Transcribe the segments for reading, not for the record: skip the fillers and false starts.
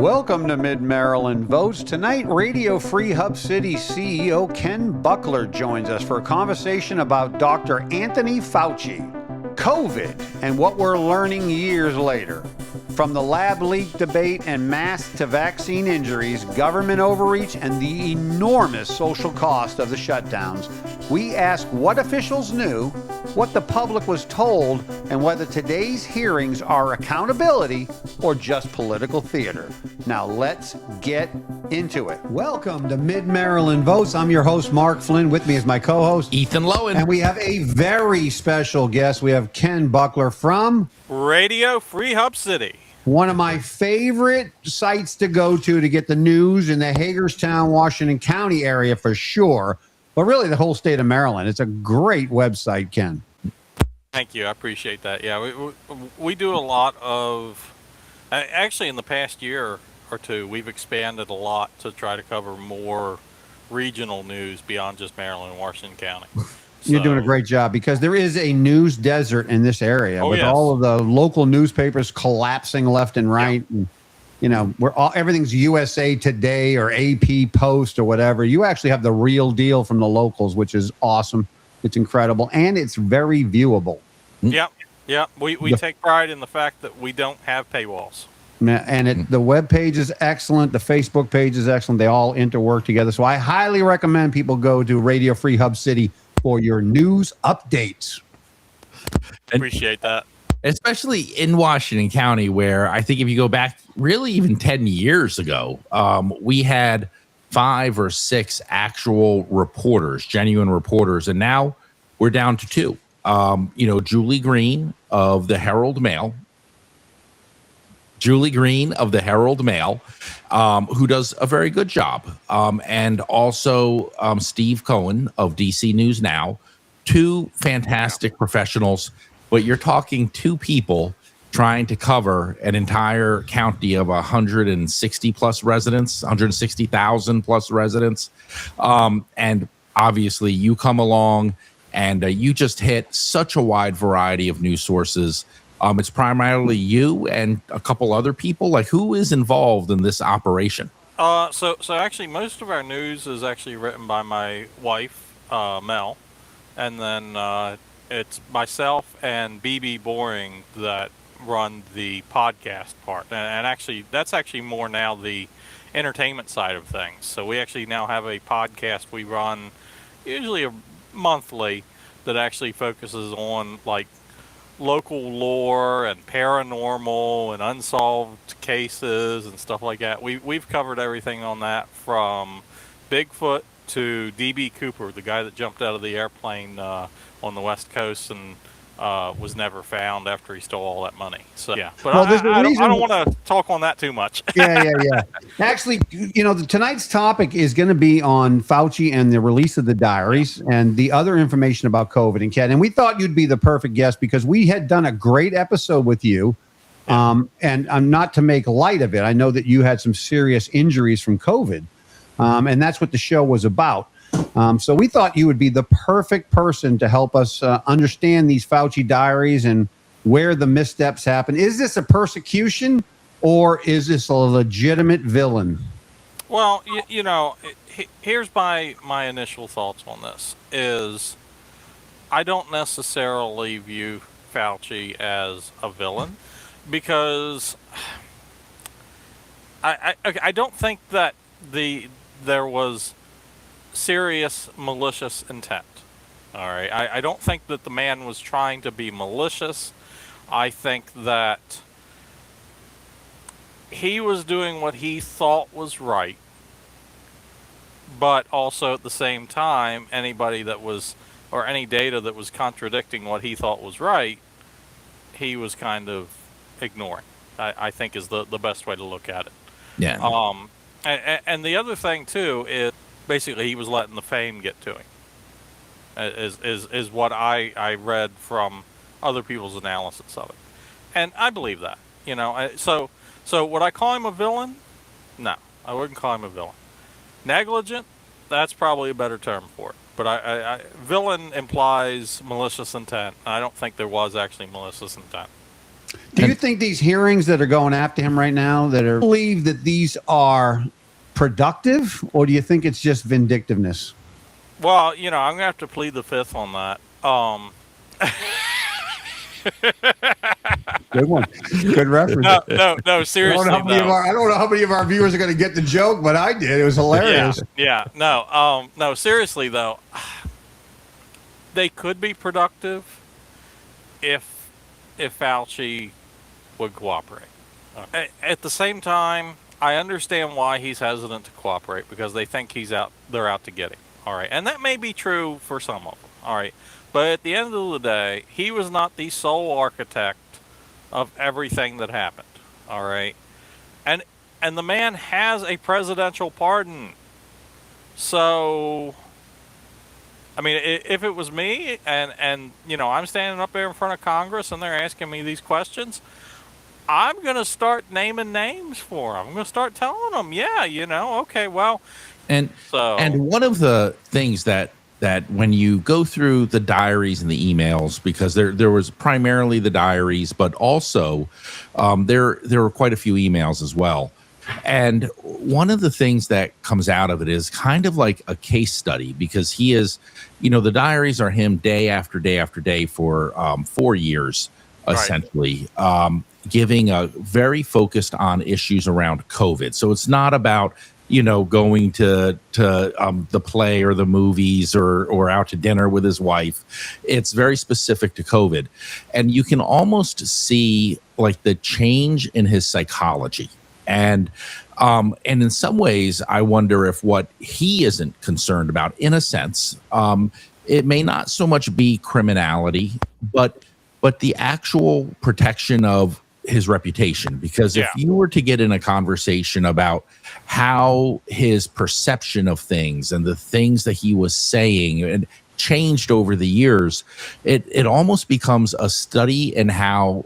Welcome to Mid-Maryland Votes. Tonight, Radio Free Hub City CEO Ken Buckler joins us for a conversation about Dr. Anthony Fauci, COVID, and what we're learning years later. From the lab leak debate and mask to vaccine injuries, government overreach, and the enormous social cost of the shutdowns, we ask what officials knew, what the public was told, and whether today's hearings are accountability or just political theater. Now let's get into it. Welcome to Mid-Maryland Votes. I'm your host, Mark Flynn. With me is my co-host, Ethan Lowen. And we have a very special guest. We have Ken Buckler from Radio Free Hub City. One of my favorite sites to go to get the news in the Hagerstown, Washington County area for sure, but really the whole state of Maryland. It's a great website, Ken. Thank you. I appreciate that. Yeah, we do a lot of, actually in the past year or two, we've expanded a lot to try to cover more regional news beyond just Maryland and Washington County. You're doing a great job because there is a news desert in this area with all of the local newspapers collapsing left and right. Yeah. And, you know, everything's USA Today or AP Post or whatever. You actually have the real deal from the locals, which is awesome. It's incredible. And it's very viewable. Yep. Yeah. We take pride in the fact that we don't have paywalls. And the web page is excellent. The Facebook page is excellent. They all interwork together. So I highly recommend people go to Radio Free Hub City for your news updates. Appreciate that. Especially in Washington County, where I think if you go back really even 10 years ago, we had 5 or 6 actual reporters, genuine reporters, and now we're down to 2. Julie Green of the Herald Mail, who does a very good job. And also Steve Cohen of DC News Now, 2 fantastic professionals, but you're talking 2 people trying to cover an entire county of 160 plus residents, 160,000 plus residents. And obviously you come along and you just hit such a wide variety of news sources. It's primarily you and a couple other people. Like, who is involved in this operation? So actually, most of our news is actually written by my wife, Mel, and then it's myself and BB Boring that run the podcast part. And actually, that's actually more now the entertainment side of things. So we actually now have a podcast we run usually monthly that actually focuses on like local lore and paranormal and unsolved cases and stuff like that. We've covered everything on that, from Bigfoot to DB Cooper, the guy that jumped out of the airplane on the West Coast and was never found after he stole all that money. So yeah, but I don't want to talk on that too much. Yeah. Actually, tonight's topic is going to be on Fauci and the release of the diaries and the other information about COVID and Ken. And we thought you'd be the perfect guest because we had done a great episode with you. And I'm not to make light of it. I know that you had some serious injuries from COVID. And that's what the show was about. So we thought you would be the perfect person to help us understand these Fauci diaries and where the missteps happen. Is this a persecution or is this a legitimate villain? Well, here's my initial thoughts on this is I don't necessarily view Fauci as a villain because I don't think that there was serious malicious intent. All right. I don't think that the man was trying to be malicious. I think that he was doing what he thought was right, but also at the same time, anybody that was, or any data that was contradicting what he thought was right, he was kind of ignoring, I think is the best way to look at it. Yeah. And the other thing too is basically he was letting the fame get to him. Is what I read from other people's analysis of it, and I believe that. So would I call him a villain? No, I wouldn't call him a villain. Negligent? That's probably a better term for it. But villain implies malicious intent. I don't think there was actually malicious intent. Do you think these hearings that are going after him right now, believe that these are productive, or do you think it's just vindictiveness? Well, I'm gonna have to plead the fifth on that. Good one. Good reference. No, seriously though. I don't know how many of our viewers are going to get the joke, but I did. It was hilarious. No, seriously though. They could be productive if Fauci would cooperate. At the same time, I understand why he's hesitant to cooperate, because they think they're out to get him. All right. And that may be true for some of them. All right. But at the end of the day, he was not the sole architect of everything that happened. All right. And the man has a presidential pardon. So, I mean, if it was me and I'm standing up there in front of Congress and they're asking me these questions, I'm going to start naming names for them. I'm going to start telling them, okay, well. And one of the things that when you go through the diaries and the emails, because there was primarily the diaries, but also there were quite a few emails as well. And one of the things that comes out of it is kind of like a case study, because he is, the diaries are him day after day after day for 4 years, essentially, giving a very focused on issues around COVID. So it's not about, going to the play or the movies or out to dinner with his wife. It's very specific to COVID. And you can almost see like the change in his psychology. And in some ways, I wonder if what he isn't concerned about, in a sense, it may not so much be criminality, but the actual protection of his reputation. Because if you were to get in a conversation about how his perception of things and the things that he was saying and changed over the years, it almost becomes a study in how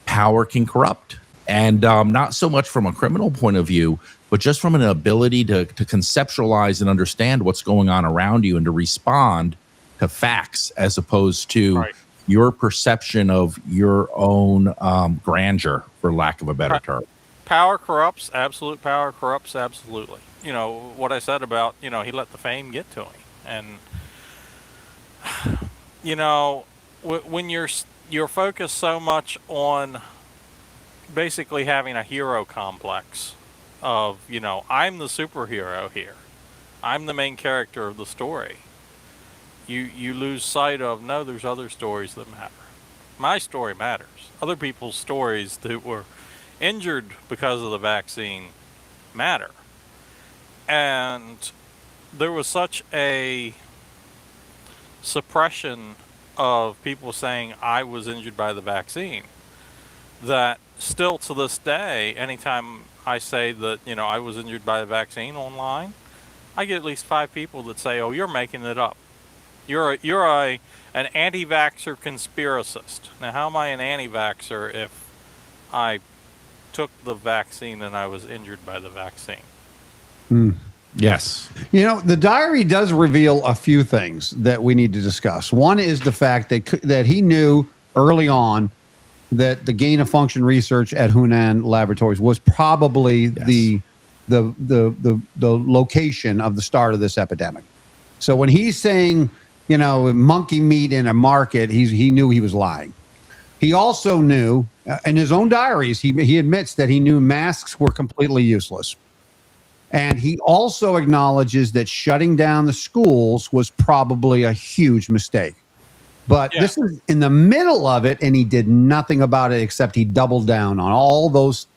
power can corrupt. And not so much from a criminal point of view, but just from an ability to conceptualize and understand what's going on around you and to respond to facts as opposed to your perception of your own grandeur, for lack of a better term. Power corrupts. Absolute power corrupts. Absolutely. What I said about, he let the fame get to him. And, when you're focused so much on basically having a hero complex of, I'm the superhero here, I'm the main character of the story, you lose sight of, no, there's other stories that matter. My story matters. Other people's stories that were injured because of the vaccine matter. And there was such a suppression of people saying I was injured by the vaccine that still to this day, anytime I say that, I was injured by the vaccine online, I get at least 5 people that say, oh, you're making it up. You're an anti-vaxxer conspiracist. Now, how am I an anti-vaxxer if I took the vaccine and I was injured by the vaccine? Yes. The diary does reveal a few things that we need to discuss. One is the fact that he knew early on that the gain of function research at Hunan Laboratories was probably the location of the start of this epidemic. So when he's saying, monkey meat in a market, he knew he was lying. He also knew, in his own diaries, he admits that he knew masks were completely useless. And he also acknowledges that shutting down the schools was probably a huge mistake. But this is in the middle of it, and he did nothing about it except he doubled down on all those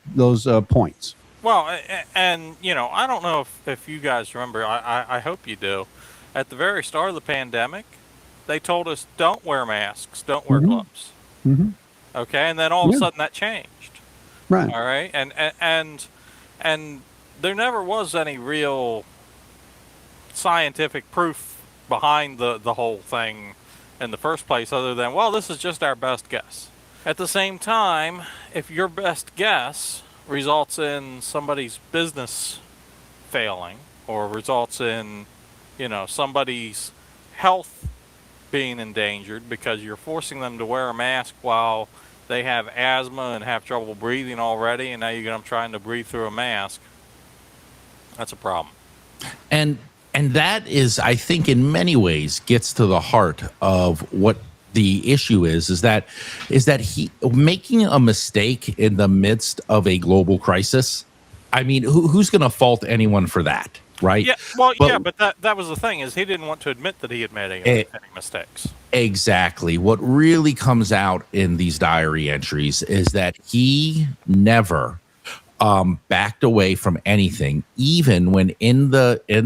points. Well, and, I don't know if you guys remember, I hope you do. At the very start of the pandemic, they told us don't wear masks, don't wear gloves. Mm-hmm. Okay, and then all of a sudden that changed. Right. All right, and there never was any real scientific proof behind the whole thing in the first place, other than, well, this is just our best guess. At the same time, if your best guess results in somebody's business failing or results in, somebody's health being endangered because you're forcing them to wear a mask while they have asthma and have trouble breathing already, and now you get them trying to breathe through a mask. That's a problem. And that is, I think, in many ways gets to the heart of what the issue is that he making a mistake in the midst of a global crisis. I mean, who's going to fault anyone for that, right? Yeah, well, but that was the thing, is he didn't want to admit that he had made any mistakes. Exactly. What really comes out in these diary entries is that he never backed away from anything, even when in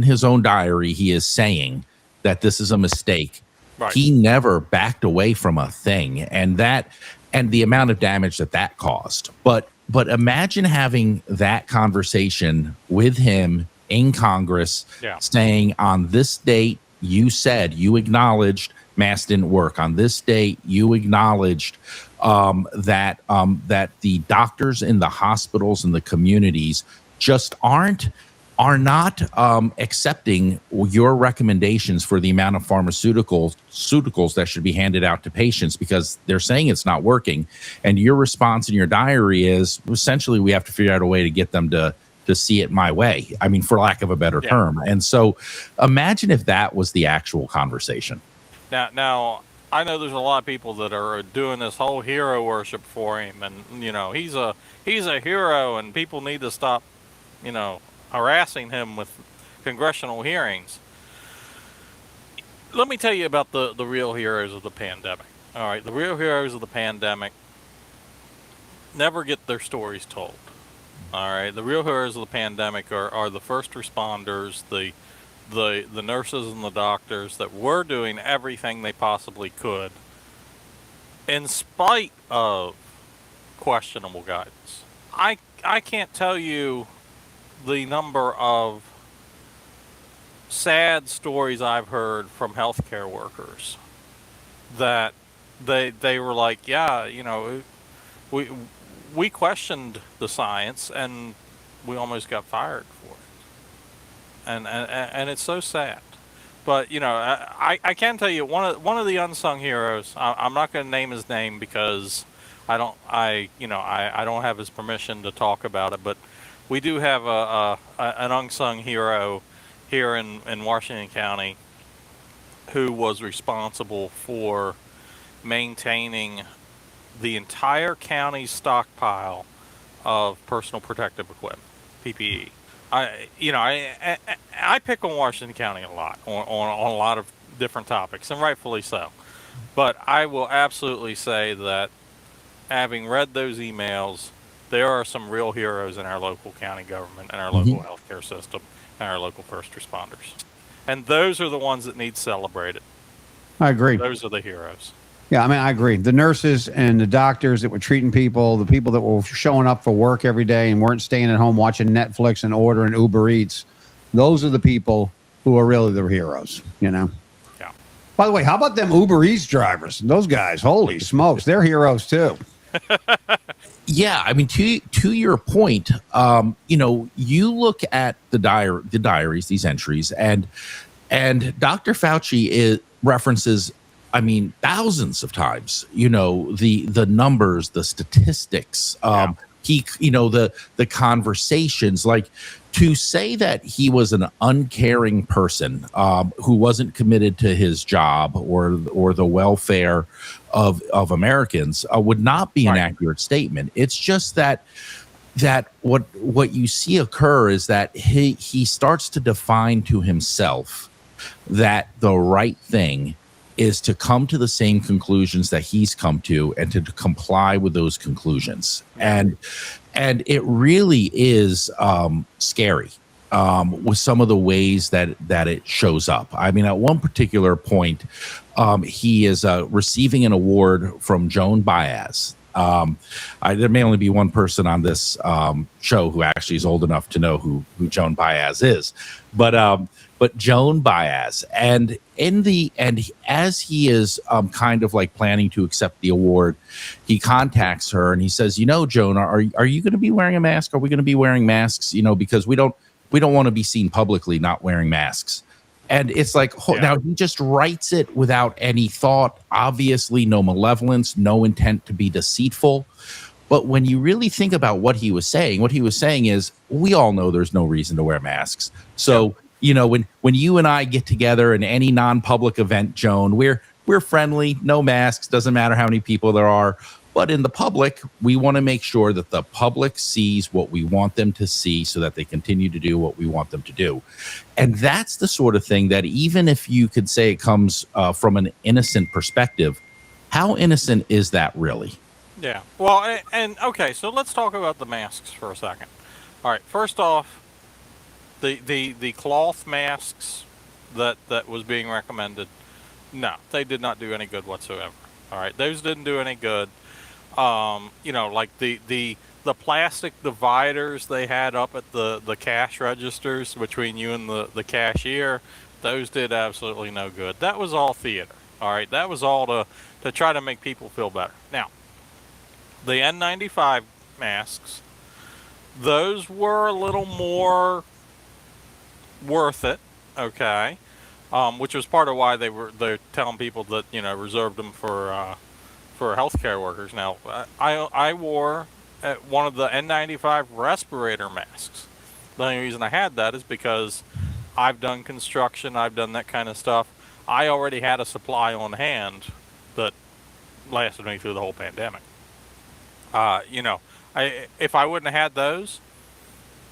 his own diary he is saying that this is a mistake. Right. He never backed away from a thing, and the amount of damage that caused. But imagine having that conversation with him in Congress, saying, on this date you acknowledged masks didn't work. On this date you acknowledged that the doctors in the hospitals and the communities just are not accepting your recommendations for the amount of pharmaceuticals that should be handed out to patients, because they're saying it's not working. And your response in your diary is, essentially, we have to figure out a way to get them to see it my way. I mean, for lack of a better term. And so imagine if that was the actual conversation. Now, I know there's a lot of people that are doing this whole hero worship for him, and he's a hero, and people need to stop, harassing him with congressional hearings. Let me tell you about the real heroes of the pandemic. All right, the real heroes of the pandemic never get their stories told. All right, the real heroes of the pandemic are the first responders, the nurses and the doctors that were doing everything they possibly could in spite of questionable guidance. I can't tell you the number of sad stories I've heard from healthcare workers that they were like, we questioned the science and we almost got fired for it. And it's so sad. But I can tell you one of the unsung heroes. I'm not going to name his name because I don't have his permission to talk about it. But we do have an unsung hero here in Washington County who was responsible for maintaining the entire county's stockpile of personal protective equipment, PPE. I pick on Washington County a lot on a lot of different topics, and rightfully so. But I will absolutely say that, having read those emails, there are some real heroes in our local county government and our local healthcare system and our local first responders. And those are the ones that need celebrated. I agree. Those are the heroes. Yeah, I mean, I agree. The nurses and the doctors that were treating people, the people that were showing up for work every day and weren't staying at home watching Netflix and ordering Uber Eats, those are the people who are really the heroes, Yeah. By the way, how about them Uber Eats drivers? Those guys, holy smokes, they're heroes too. Yeah, I mean, to your point, you look at the diaries, these entries, and Dr. Fauci references, I mean, thousands of times, the numbers, the statistics, the conversations, like, to say that he was an uncaring person who wasn't committed to his job or the welfare of Americans would not be an accurate statement. It's just that what you see occur is that he starts to define to himself that the right thing is to come to the same conclusions that he's come to and to comply with those conclusions. And it really is scary with some of the ways that it shows up. I mean, at one particular point, he is receiving an award from Joan Baez. There may only be one person on this show who actually is old enough to know who Joan Baez is, but Joan Baez, and as he is kind of like planning to accept the award, he contacts her and he says, Joan, are you going to be wearing a mask? Are we going to be wearing masks? Because we don't want to be seen publicly not wearing masks. And it's like, now he just writes it without any thought, obviously no malevolence, no intent to be deceitful. But when you really think about what he was saying is, we all know there's no reason to wear masks. So, when you and I get together in any non-public event, Joan, we're friendly, no masks, doesn't matter how many people there are. But in the public, we want to make sure that the public sees what we want them to see so that they continue to do what we want them to do. And that's the sort of thing that, even if you could say it comes from an innocent perspective, how innocent is that really? Yeah. Well, and okay, so let's talk about the masks for a second. All right. First off, the cloth masks that was being recommended, no, they did not do any good whatsoever. All right, those didn't do any good. Like the plastic dividers they had up at the cash registers between you and the cashier, those did absolutely no good. That was all theater. All right, that was all to try to make people feel better. Now, the N95 masks, those were a little more worth it, okay, which was part of why they're telling people that reserved them for healthcare workers. Now, I wore one of the N95 respirator masks. The only reason I had that is because I've done construction, I've done that kind of stuff. I already had a supply on hand that lasted me through the whole pandemic. If I wouldn't have had those,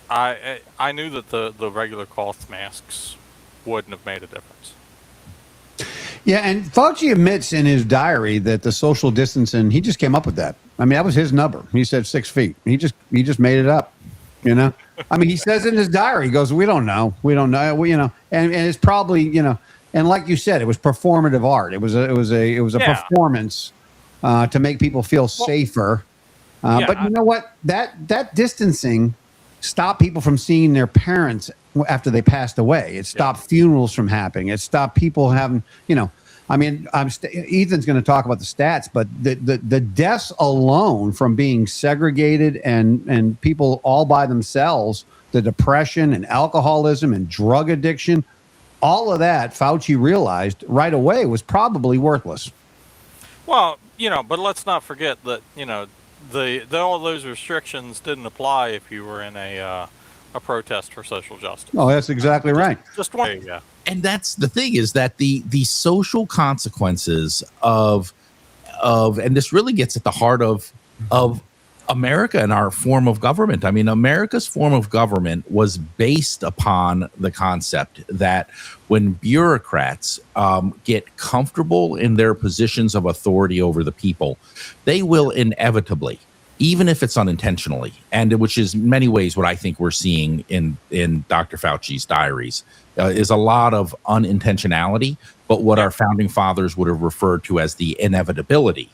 I knew that the regular cloth masks wouldn't have made a difference. Yeah, and Fauci admits in his diary that the social distancing, he just came up with that. I mean, that was his number. He said 6 feet. He just made it up. I mean, he says in his diary, he goes, we don't know, and it's probably, and like you said, it was performative art. It was a performance to make people feel safer. But you know what? That distancing stopped people from seeing their parents after they passed away. It stopped funerals from happening. It stopped people having, Ethan's going to talk about the stats, but the deaths alone from being segregated and people all by themselves, the depression and alcoholism and drug addiction, all of that, Fauci realized right away was probably worthless. Well, but let's not forget that, all those restrictions didn't apply if you were in a protest for social justice. Oh, that's exactly right. Just one. Yeah. And that's the thing, is that the social consequences of and this really gets at the heart of America and our form of government. I mean, America's form of government was based upon the concept that when bureaucrats get comfortable in their positions of authority over the people, they will inevitably, even if it's unintentionally, and which is in many ways what I think we're seeing in Dr. Fauci's diaries, is a lot of unintentionality, but what our founding fathers would have referred to as the inevitability,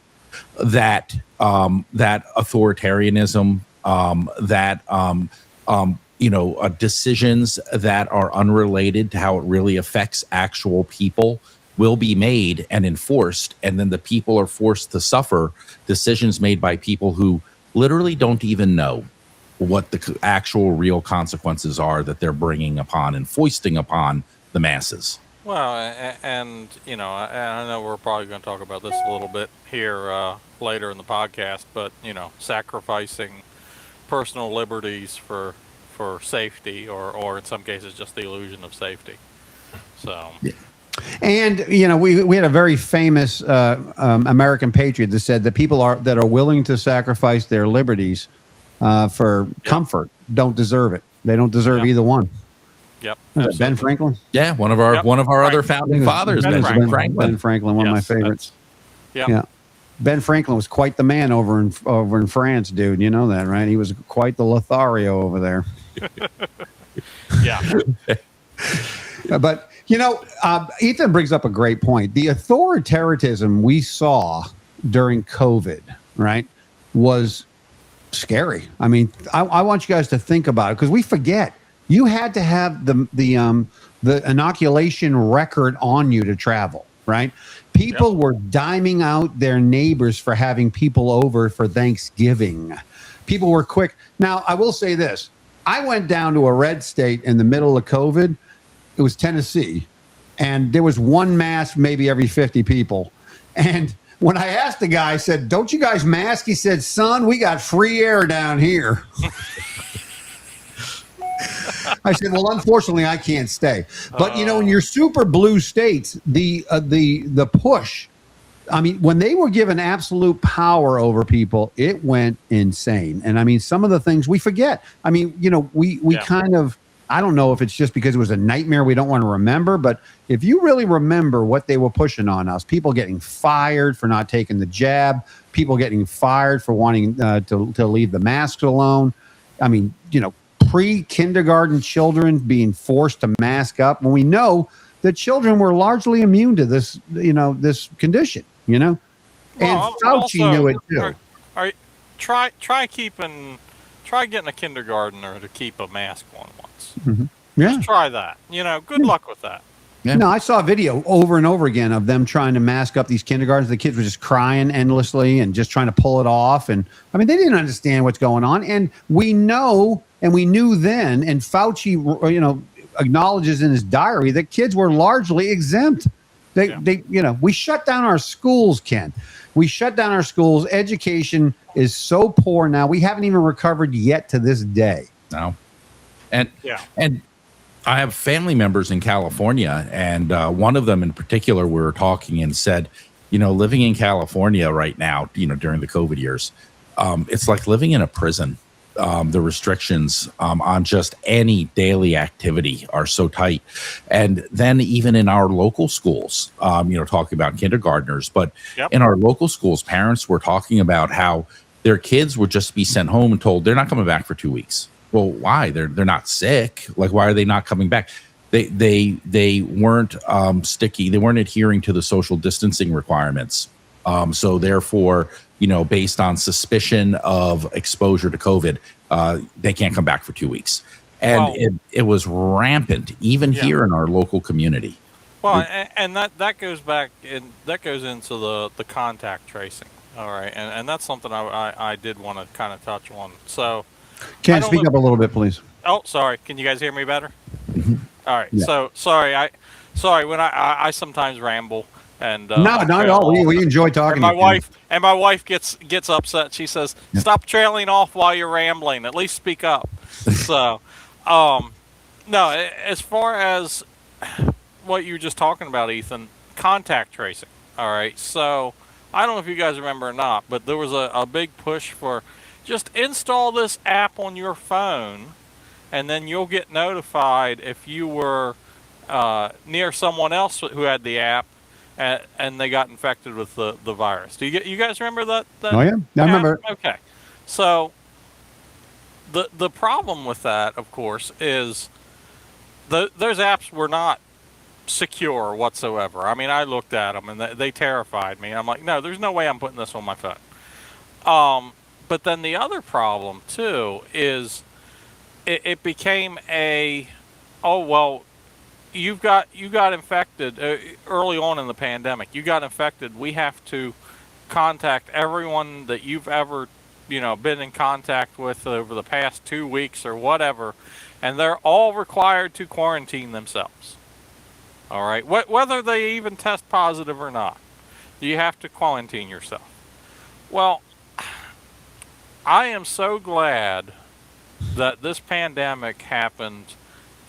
that authoritarianism, decisions that are unrelated to how it really affects actual people will be made and enforced, and then the people are forced to suffer decisions made by people who literally don't even know what the actual real consequences are that they're bringing upon and foisting upon the masses. Well, and I know we're probably going to talk about this a little bit here later in the podcast, but sacrificing personal liberties for safety, or in some cases just the illusion of safety. So. Yeah. And we had a very famous American patriot that said that people that are willing to sacrifice their liberties for comfort don't deserve it. They don't deserve either one. Yep. Ben Franklin. Yeah, one of our other founding fathers, Ben Franklin. Ben Franklin, one of my favorites. Yeah. Ben Franklin was quite the man over in France, dude. You know that, right? He was quite the Lothario over there. Yeah. But Ethan brings up a great point. The authoritarianism we saw during COVID, right, was scary. I mean, I want you guys to think about it, because we forget. You had to have the inoculation record on you to travel, right? People were diming out their neighbors for having people over for Thanksgiving. People were quick. Now, I will say this. I went down to a red state in the middle of COVID. It was Tennessee. and there was one mask maybe every 50 people. And when I asked the guy, I said, "Don't you guys mask?" He said, "Son, we got free air down here." I said, "Well, unfortunately, I can't stay." But in your super blue states, the push. I mean, when they were given absolute power over people, it went insane. And I mean, some of the things we forget. I mean, we kind of. I don't know if it's just because it was a nightmare we don't want to remember, but if you really remember what they were pushing on us, people getting fired for not taking the jab, people getting fired for wanting to leave the masks alone. I mean, pre-kindergarten children being forced to mask up when we know that children were largely immune to this, this condition, and Fauci knew it too. Try getting a kindergartner to keep a mask on once. Mm-hmm. Yeah. Just try that. Good luck with that. Yeah. No, I saw a video over and over again of them trying to mask up these kindergartens. The kids were just crying endlessly and just trying to pull it off. And I mean, they didn't understand what's going on. And we know, and we knew then, and Fauci, acknowledges in his diary that kids were largely exempt. We shut down our schools, Ken. We shut down our schools. Education is so poor now. We haven't even recovered yet to this day. No. And I have family members in California, and one of them in particular, we were talking and said, living in California right now, during the COVID years, it's like living in a prison. The restrictions on just any daily activity are so tight. And then even in our local schools, talking about kindergartners, but in our local schools, parents were talking about how their kids would just be sent home and told they're not coming back for 2 weeks. Well, why? They're not sick. Like, why are they not coming back? They weren't sticky. They weren't adhering to the social distancing requirements. So therefore, based on suspicion of exposure to COVID, they can't come back for 2 weeks. And it was rampant, even here in our local community. Well, and that goes back, and that goes into the contact tracing. All right, and that's something I did want to kind of touch on. So, can you speak up a little bit, please? Oh, sorry. Can you guys hear me better? Mm-hmm. All right. Yeah. So sorry. When I sometimes ramble. And no, not at all. We enjoy talking. And my wife gets upset. She says, "Stop trailing off while you're rambling. At least speak up." So, no. As far as what you were just talking about, Ethan, contact tracing. All right. So I don't know if you guys remember or not, but there was a big push for just install this app on your phone, and then you'll get notified if you were near someone else who had the app. And they got infected with the virus. Do you guys remember that? Oh yeah, I remember. Okay, so the problem with that, of course, is those apps were not secure whatsoever. I mean, I looked at them and they terrified me. I'm like, no, there's no way I'm putting this on my phone. But then the other problem too is it became you got infected early on in the pandemic. You got infected. We have to contact everyone that you've ever, been in contact with over the past 2 weeks or whatever, and they're all required to quarantine themselves. All right, whether they even test positive or not, you have to quarantine yourself. Well, I am so glad that this pandemic happened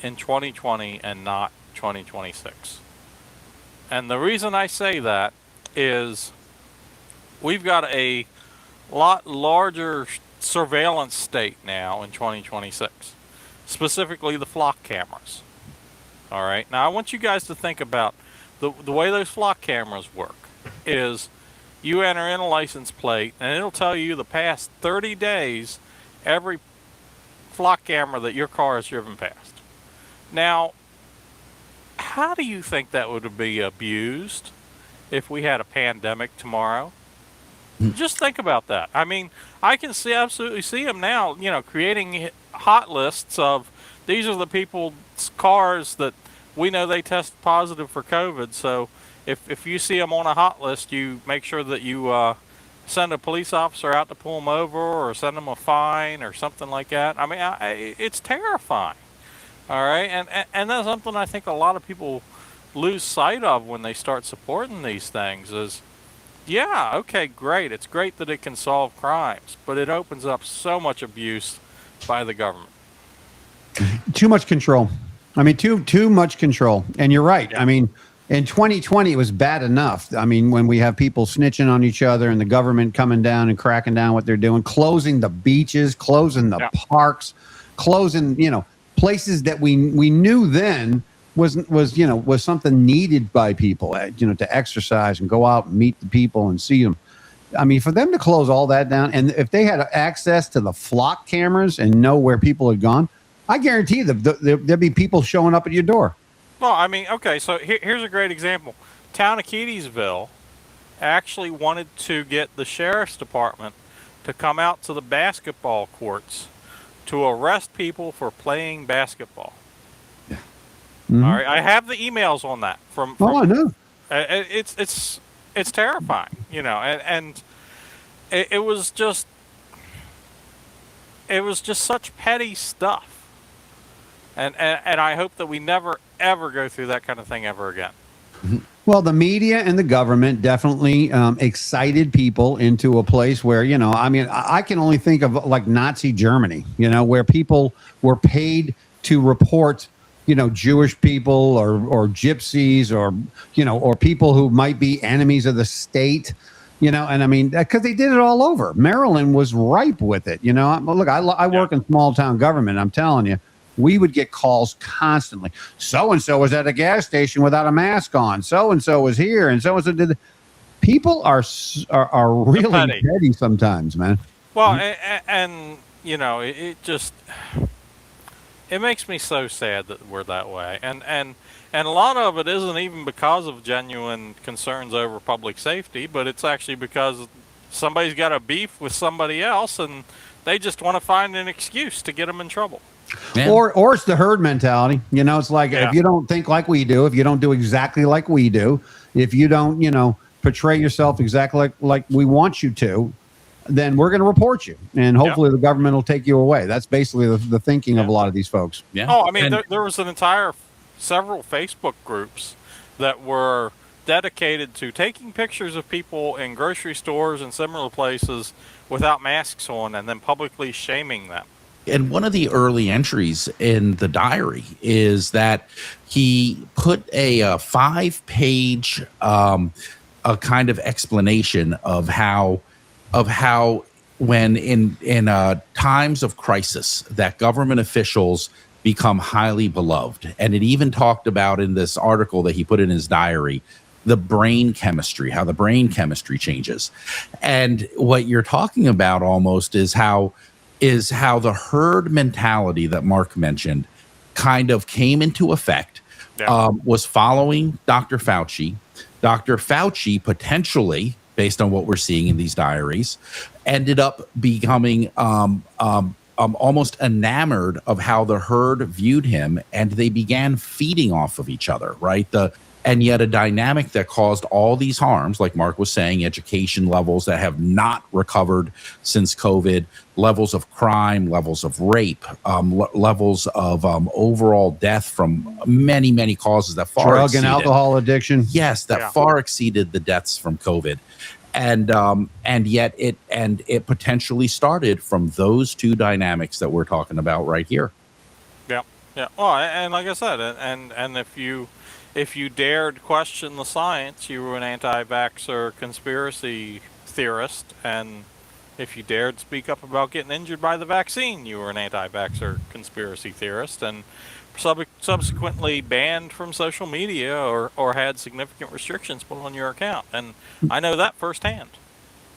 in 2020 and not 2026. And the reason I say that is we've got a lot larger surveillance state now in 2026, specifically the flock cameras. All right. Now I want you guys to think about the way those flock cameras work is you enter in a license plate and it'll tell you the past 30 days every flock camera that your car has driven past. Now, how do you think that would be abused if we had a pandemic tomorrow? Just think about that. I mean, I can absolutely see them now, creating hot lists of these are the people's cars that we know they test positive for COVID. So if you see them on a hot list, you make sure that you send a police officer out to pull them over or send them a fine or something like that. I mean, it's terrifying. All right, and that's something I think a lot of people lose sight of when they start supporting these things is, yeah, okay, great. It's great that it can solve crimes, but it opens up so much abuse by the government. Too much control. I mean, too much control. And you're right. Yeah. I mean, in 2020, it was bad enough. I mean, when we have people snitching on each other and the government coming down and cracking down what they're doing, closing the beaches, closing the parks, closing, places that we knew then was something needed by people, to exercise and go out and meet the people and see them. I mean, for them to close all that down, and if they had access to the flock cameras and know where people had gone, I guarantee you there'd be people showing up at your door. Well, I mean, okay, so here's a great example. Town of Keedysville actually wanted to get the sheriff's department to come out to the basketball courts to arrest people for playing basketball. Yeah. Mm-hmm. All right, I have the emails on that from I know. It's terrifying, and it was just such petty stuff. And I hope that we never, ever go through that kind of thing ever again. Well, the media and the government definitely excited people into a place where, I can only think of like Nazi Germany, where people were paid to report, Jewish people or gypsies or people who might be enemies of the state. And I mean, because they did it all over. Maryland was ripe with it. Look, I work in small town government. I'm telling you. We would get calls constantly. So-and-so was at a gas station without a mask on. So-and-so was here, and so-and-so did. People are really petty sometimes, man. Well, and it makes me so sad that we're that way. And a lot of it isn't even because of genuine concerns over public safety, but it's actually because somebody's got a beef with somebody else, and they just want to find an excuse to get them in trouble. Man. Or it's the herd mentality. It's like if you don't think like we do, if you don't do exactly like we do, if you don't, portray yourself exactly like we want you to, then we're going to report you. And hopefully the government will take you away. That's basically the thinking of a lot of these folks. Yeah. Oh, I mean, there was several Facebook groups that were dedicated to taking pictures of people in grocery stores and similar places without masks on and then publicly shaming them. And one of the early entries in the diary is that he put a 5-page a kind of explanation of how when in times of crisis that government officials become highly beloved. And it even talked about in this article that he put in his diary, the brain chemistry, how the brain chemistry changes. And what you're talking about almost is how the herd mentality that Mark mentioned kind of came into effect, was following Dr. Fauci. Dr. Fauci potentially, based on what we're seeing in these diaries, ended up becoming almost enamored of how the herd viewed him, and they began feeding off of each other, right? And yet a dynamic that caused all these harms, like Mark was saying, education levels that have not recovered since COVID, levels of crime, levels of rape, levels of overall death from many, many causes that far drug exceeded, and alcohol addiction. Yes, that far exceeded the deaths from COVID. And yet it potentially started from those two dynamics that we're talking about right here. Yeah. Well, and like I said, and if you dared question the science, you were an anti-vaxxer conspiracy theorist. And if you dared speak up about getting injured by the vaccine, you were an anti-vaxxer conspiracy theorist. And subsequently banned from social media or had significant restrictions put on your account. And I know that firsthand.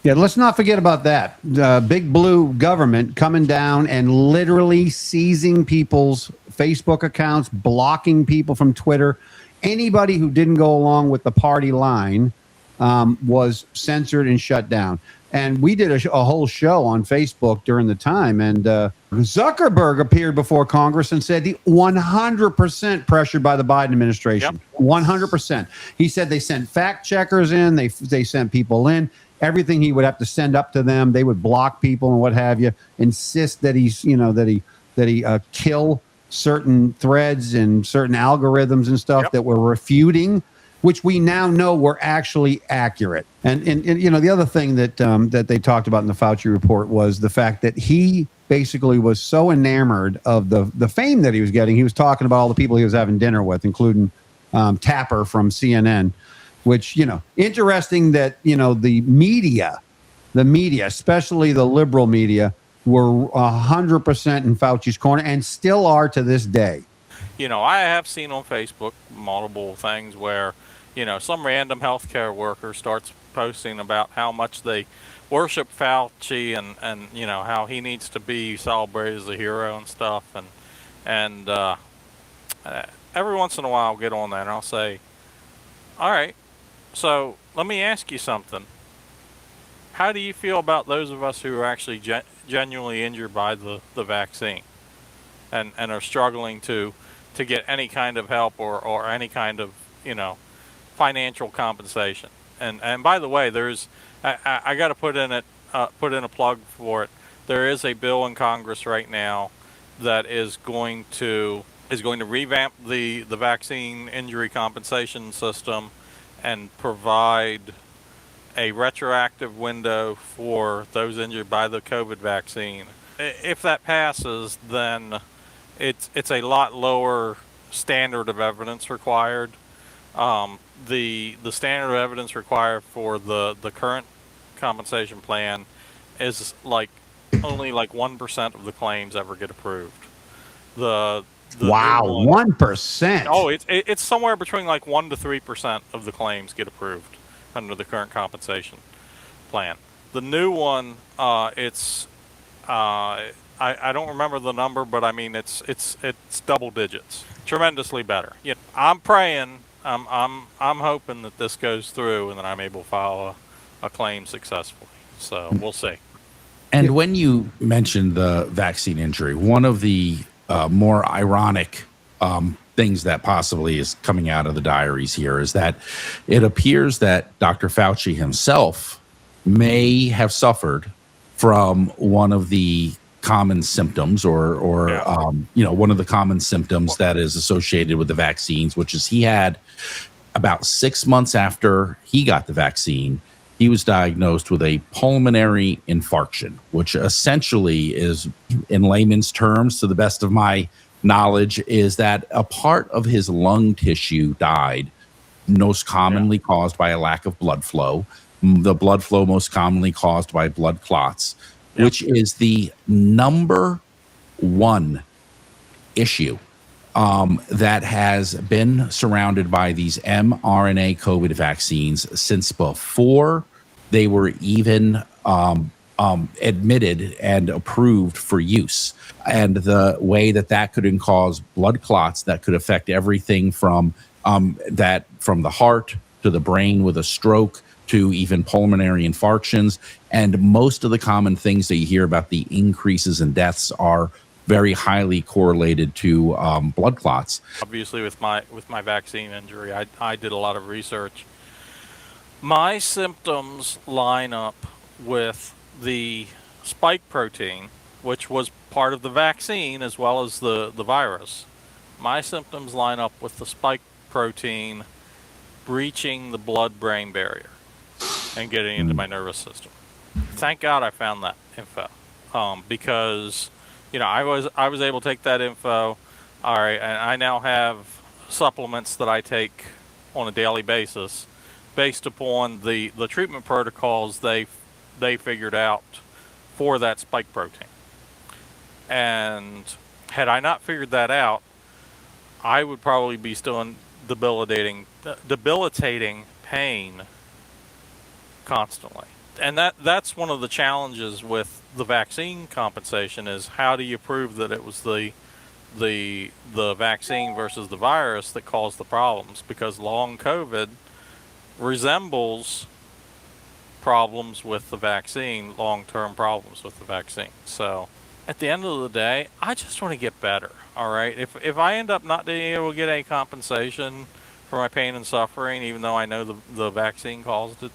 Yeah, let's not forget about that. Big blue government coming down and literally seizing people's Facebook accounts, blocking people from Twitter. Anybody who didn't go along with the party line was censored and shut down. And we did a whole show on Facebook during the time. And Zuckerberg appeared before Congress and said he 100% pressured by the Biden administration. 100%. He said they sent fact checkers in. They sent people in. Everything he would have to send up to them. They would block people and what have you. Insist that he's, that he kill certain threads and certain algorithms and stuff Yep. that were refuting, which we now know were actually accurate. And the other thing that that they talked about in the Fauci report was the fact that he basically was so enamored of the fame that he was getting. He was talking about all the people he was having dinner with, including Tapper from CNN, which, interesting that, the media, especially the liberal media, were 100% in Fauci's corner and still are to this day. I have seen on Facebook multiple things where, some random healthcare worker starts posting about how much they worship Fauci and how he needs to be celebrated as a hero and stuff. And every once in a while I'll get on that and I'll say, all right, so let me ask you something. How do you feel about those of us who are actually genuinely injured by the vaccine and are struggling to get any kind of help or any kind of, financial compensation? And by the way, I got to put in a plug for it. There is a bill in Congress right now that is going to revamp the vaccine injury compensation system and provide a retroactive window for those injured by the COVID vaccine. If that passes, then it's a lot lower standard of evidence required. The standard of evidence required for the current compensation plan is only 1% of the claims ever get approved. The Wow, 1%. Oh, it's somewhere between 1 to 3% of the claims get approved under the current compensation plan. The new one, it's I don't remember the number, but I mean it's double digits, tremendously better. I'm praying, I'm hoping that this goes through and that I'm able to file a claim successfully. So we'll see. And when you mentioned the vaccine injury, one of the more ironic things that possibly is coming out of the diaries here is that it appears that Dr. Fauci himself may have suffered from one of the common symptoms or one of the common symptoms that is associated with the vaccines, which is he had about 6 months after he got the vaccine, he was diagnosed with a pulmonary infarction, which essentially is, in layman's terms, to the best of my knowledge, is that a part of his lung tissue died, most commonly caused by a lack of blood flow. The blood flow most commonly caused by blood clots, which is the number one issue that has been surrounded by these mRNA COVID vaccines since before they were even admitted and approved for use. And the way that could cause blood clots that could affect everything from the heart to the brain with a stroke to even pulmonary infarctions. And most of the common things that you hear about the increases in deaths are very highly correlated to blood clots. Obviously, with my vaccine injury, I did a lot of research. My symptoms line up with the spike protein, which was part of the vaccine as well as the virus. My symptoms line up with the spike protein breaching the blood-brain barrier and getting into my nervous system. Thank God I found that info, because I was able to take that info. All right, and I now have supplements that I take on a daily basis, based upon the treatment protocols they figured out for that spike protein. And had I not figured that out, I would probably be still in debilitating pain constantly. And that's one of the challenges with the vaccine compensation is how do you prove that it was the vaccine versus the virus that caused the problems? Because long COVID resembles problems with the vaccine, long-term problems with the vaccine. So at the end of the day, I just want to get better. All right. If I end up not being able to get any compensation for my pain and suffering, even though I know the vaccine caused it,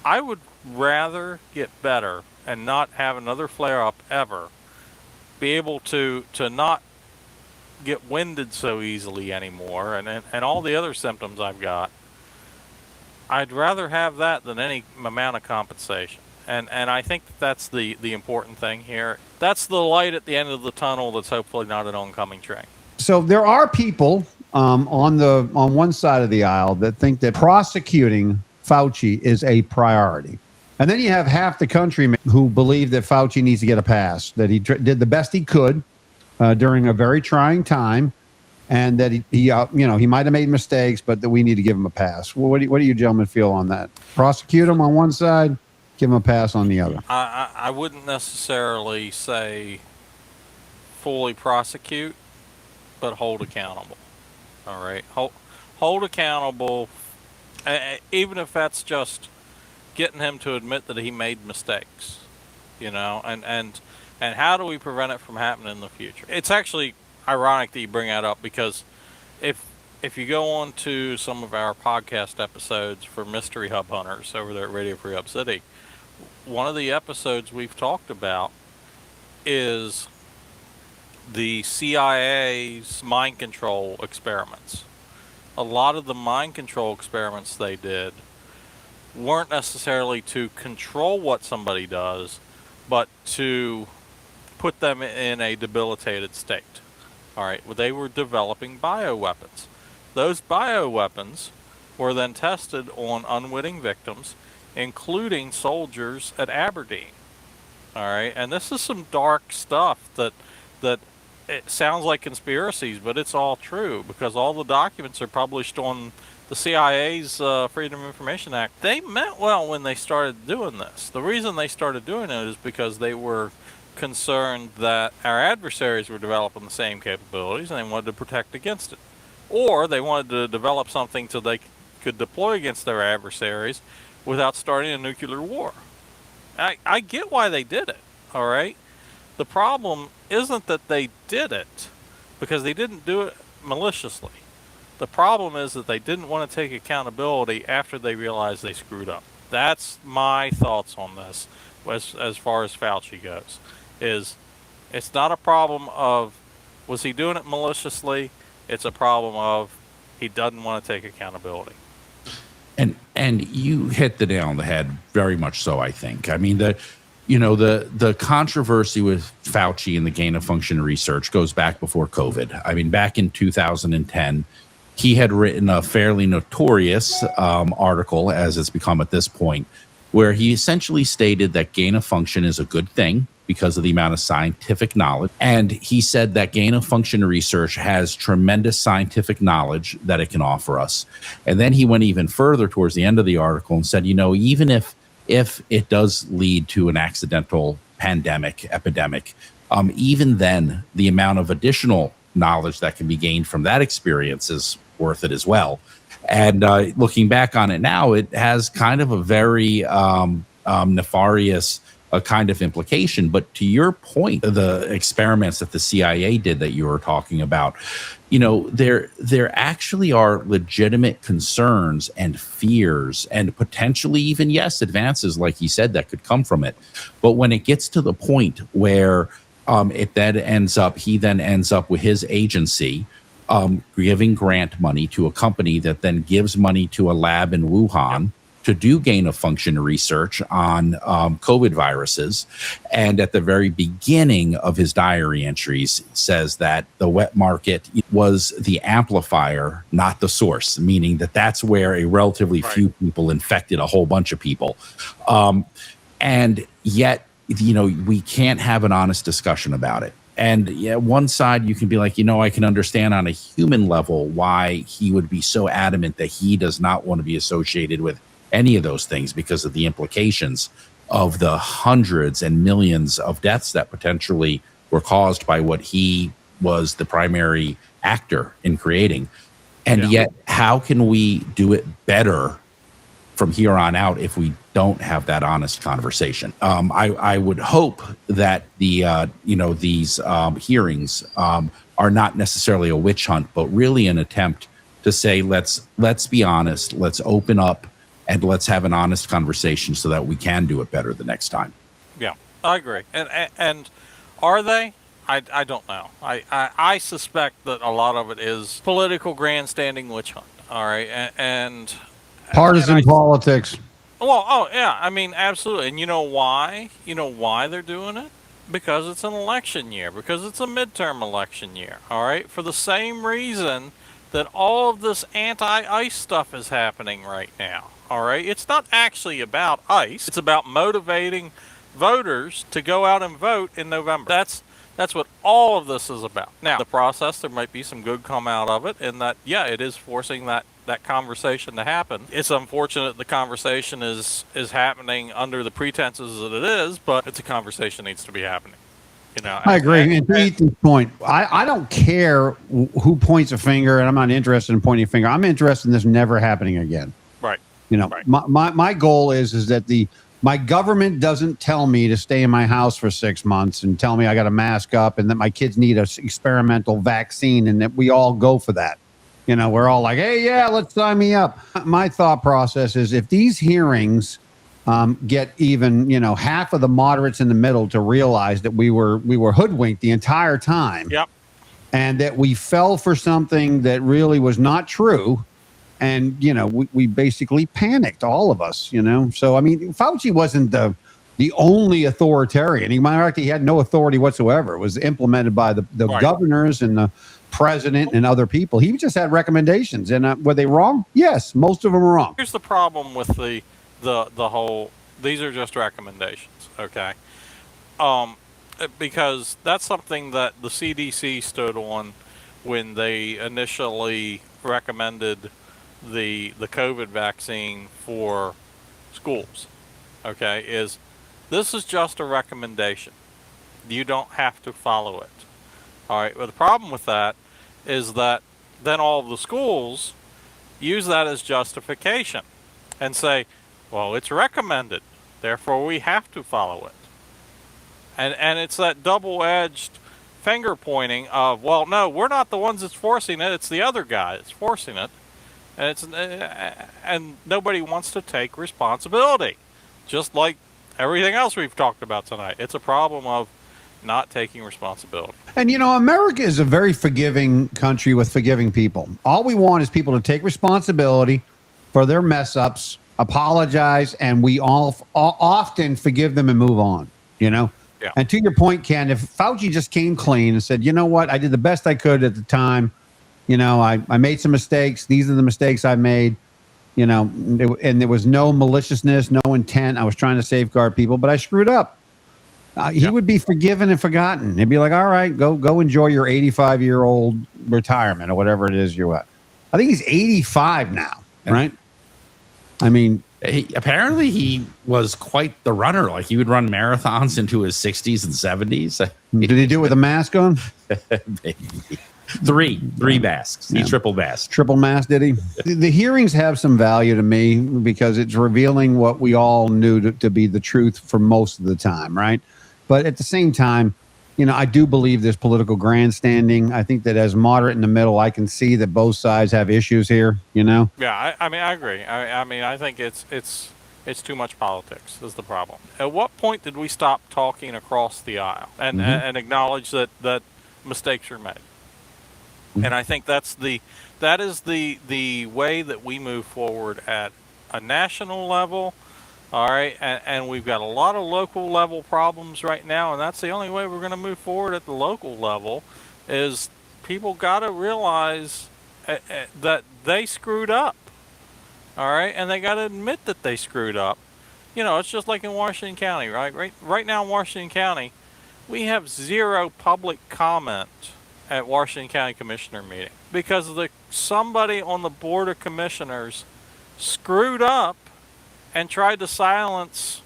I would rather get better and not have another flare-up ever. Be able to not get winded so easily anymore, and all the other symptoms I've got. I'd rather have that than any amount of compensation. And I think that's the important thing here. That's the light at the end of the tunnel that's hopefully not an oncoming train. So there are people on one side of the aisle that think that prosecuting Fauci is a priority. And then you have half the country who believe that Fauci needs to get a pass, that he did the best he could during a very trying time, and that he might have made mistakes, but that we need to give him a pass. Well, what do you gentlemen feel on that? Prosecute him on one side, give him a pass on the other. I wouldn't necessarily say fully prosecute, but hold accountable. All right, hold accountable, even if that's just getting him to admit that he made mistakes. And how do we prevent it from happening in the future? It's actually ironic that you bring that up, because if you go on to some of our podcast episodes for Mystery Hub Hunters over there at Radio Free Hub City, one of the episodes we've talked about is the CIA's mind control experiments. A lot of the mind control experiments they did weren't necessarily to control what somebody does, but to put them in a debilitated state. All right, well, they were developing bioweapons. Those bioweapons were then tested on unwitting victims, including soldiers at Aberdeen. All right, and this is some dark stuff that it sounds like conspiracies, but it's all true, because all the documents are published on the CIA's Freedom of Information Act. They meant well when they started doing this. The reason they started doing it is because they were concerned that our adversaries were developing the same capabilities, and they wanted to protect against it. Or they wanted to develop something so they could deploy against their adversaries without starting a nuclear war. I get why they did it, all right? The problem isn't that they did it, because they didn't do it maliciously. The problem is that they didn't want to take accountability after they realized they screwed up. That's my thoughts on this as far as Fauci goes. It's not a problem of was he doing it maliciously, it's a problem of he doesn't want to take accountability. And you hit the nail on the head, very much so, I think. I mean, the controversy with Fauci and the gain of function research goes back before COVID. I mean, back in 2010, he had written a fairly notorious article, as it's become at this point, where he essentially stated that gain of function is a good thing because of the amount of scientific knowledge. And he said that gain of function research has tremendous scientific knowledge that it can offer us. And then he went even further towards the end of the article and said, even if it does lead to an accidental epidemic, even then the amount of additional knowledge that can be gained from that experience is worth it as well. And looking back on it now, it has kind of a very nefarious kind of implication. But to your point, the experiments that the CIA did that you were talking about, there actually are legitimate concerns and fears and potentially even, yes, advances, like he said, that could come from it. But when it gets to the point where he then ends up with his agency giving grant money to a company that then gives money to a lab in Wuhan to do gain of function research on COVID viruses. And at the very beginning of his diary entries says that the wet market was the amplifier, not the source, meaning that that's where a relatively few people infected a whole bunch of people. And yet, we can't have an honest discussion about it. And one side you can be like, I can understand on a human level why he would be so adamant that he does not want to be associated with any of those things because of the implications of the hundreds and millions of deaths that potentially were caused by what he was the primary actor in creating. And yet, how can we do it better from here on out if we don't have that honest conversation? I would hope that these hearings are not necessarily a witch hunt, but really an attempt to say, let's be honest, let's open up, and let's have an honest conversation so that we can do it better the next time. Yeah, I agree. And are they? I don't know. I suspect that a lot of it is political grandstanding witch hunt. All right, and Partisan politics. well, oh yeah, I mean absolutely. And you know why? You know why they're doing it? Because it's an election year. Because it's a midterm election year. All right, for the same reason that all of this anti-ICE stuff is happening right now. All right, it's not actually about ICE. It's about motivating voters to go out and vote in November. That's what all of this is about. Now, the process, there might be some good come out of it, in that, yeah, it is forcing that conversation to happen. It's unfortunate the conversation is happening under the pretenses that it is, but it's a conversation that needs to be happening. You know, I agree. And to Ethan's point, I don't care who points a finger, and I'm not interested in pointing a finger. I'm interested in this never happening again. Right. You know, right. my goal is that my government doesn't tell me to stay in my house for 6 months and tell me I got to mask up and that my kids need an experimental vaccine and that we all go for that. You know, we're all like, hey, yeah, let's sign me up. My thought process is if these hearings get even, you know, half of the moderates in the middle to realize that we were hoodwinked the entire time. Yep. And that we fell for something that really was not true. And, you know, we basically panicked, all of us, you know. So, I mean, Fauci wasn't the only authoritarian. He had no authority whatsoever. It was implemented by the right. governors and the president and other people. He just had recommendations. And were they wrong? Yes, most of them were wrong. Here's the problem with the whole, these are just recommendations, okay? Because that's something that the CDC stood on when they initially recommended the COVID vaccine for schools, okay, this is just a recommendation. You don't have to follow it. All right, but the problem with that is that then all of the schools use that as justification and say, well, it's recommended, therefore we have to follow it. And it's that double-edged finger pointing of, well, no, we're not the ones that's forcing it, it's the other guy that's forcing it. And nobody wants to take responsibility, just like everything else we've talked about tonight. It's a problem of not taking responsibility. And, you know, America is a very forgiving country with forgiving people. All we want is people to take responsibility for their mess ups, apologize, and we all often forgive them and move on, you know? Yeah. And to your point, Ken, if Fauci just came clean and said, you know what, I did the best I could at the time. You know, I made some mistakes. These are the mistakes I made, you know, and there was no maliciousness, no intent. I was trying to safeguard people, but I screwed up. He would be forgiven and forgotten. He'd be like, all right, go enjoy your 85-year-old retirement or whatever it is you're at. I think he's 85 now, right? I mean, apparently he was quite the runner. Like he would run marathons into his 60s and 70s. Did he do it with a mask on? Three masks. He triple masked. Triple mask, did he? The hearings have some value to me because it's revealing what we all knew to be the truth for most of the time, right? But at the same time, you know, I do believe there's political grandstanding. I think that as moderate in the middle, I can see that both sides have issues here, you know? Yeah, I mean, I agree. I mean, I think it's too much politics is the problem. At what point did we stop talking across the aisle and acknowledge that mistakes are made? And I think that is the way that we move forward at a national level. All right, and we've got a lot of local level problems right now, and that's the only way we're going to move forward at the local level. Is people got to realize that they screwed up. All right, and they got to admit that they screwed up. You know, it's just like in Washington County, right? Right now in Washington County, we have zero public comment at Washington County Commissioner meeting because somebody on the Board of Commissioners screwed up and tried to silence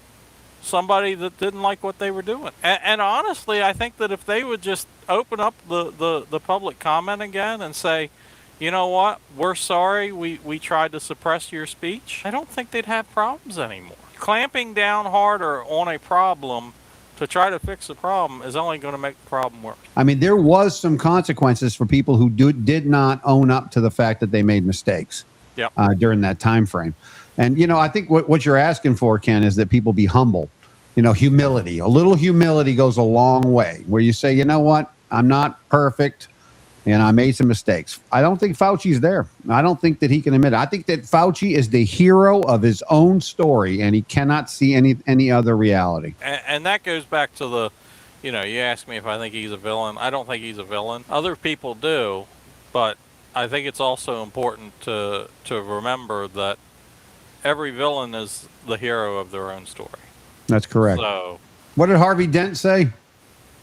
somebody that didn't like what they were doing. And honestly, I think that if they would just open up the public comment again and say, you know what, we're sorry, we tried to suppress your speech, I don't think they'd have problems anymore. Clamping down harder on a problem to try to fix the problem is only going to make the problem worse. I mean, there was some consequences for people who did not own up to the fact that they made mistakes during that time frame. And, you know, I think what you're asking for, Ken, is that people be humble. You know, humility. A little humility goes a long way, where you say, you know what? I'm not perfect, and I made some mistakes. I don't think Fauci's there. I don't think that he can admit it. I think that Fauci is the hero of his own story, and he cannot see any other reality. And that goes back to the, you asked me if I think he's a villain. I don't think he's a villain. Other people do, but I think it's also important to remember that every villain is the hero of their own story. That's correct. So, what did Harvey Dent say?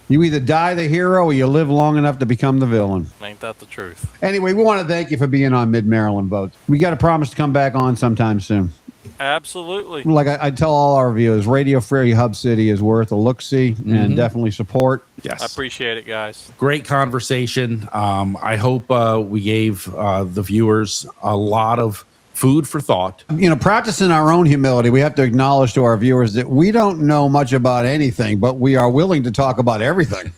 You either die the hero or you live long enough to become the villain. ain't that the truth? Anyway, we want to thank you for being on Mid-Maryland Votes. We got to promise to come back on sometime soon. Absolutely. Like I tell all our viewers, Radio Free Hub City is worth a look-see and definitely support. Yes. I appreciate it, guys. Great conversation. I hope we gave the viewers a lot of food for thought. Practicing our own humility, we have to acknowledge to our viewers that we don't know much about anything, but we are willing to talk about everything.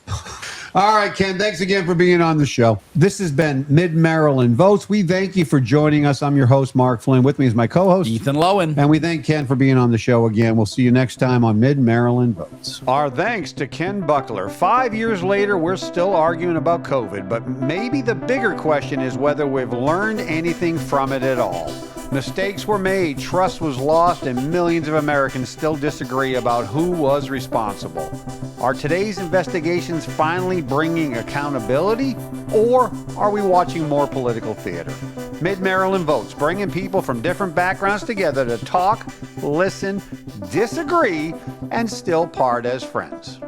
All right, Ken, thanks again for being on the show. This has been Mid-Maryland Votes. We thank you for joining us. I'm your host, Mark Flynn. With me is my co-host, Ethan Lowen. And we thank Ken for being on the show again. We'll see you next time on Mid-Maryland Votes. Our thanks to Ken Buckler. 5 years later, we're still arguing about COVID, but maybe the bigger question is whether we've learned anything from it at all. Mistakes were made, trust was lost, and millions of Americans still disagree about who was responsible. Are today's investigations finally bringing accountability, or are we watching more political theater? Mid-Maryland Votes, bringing people from different backgrounds together to talk, listen, disagree, and still part as friends.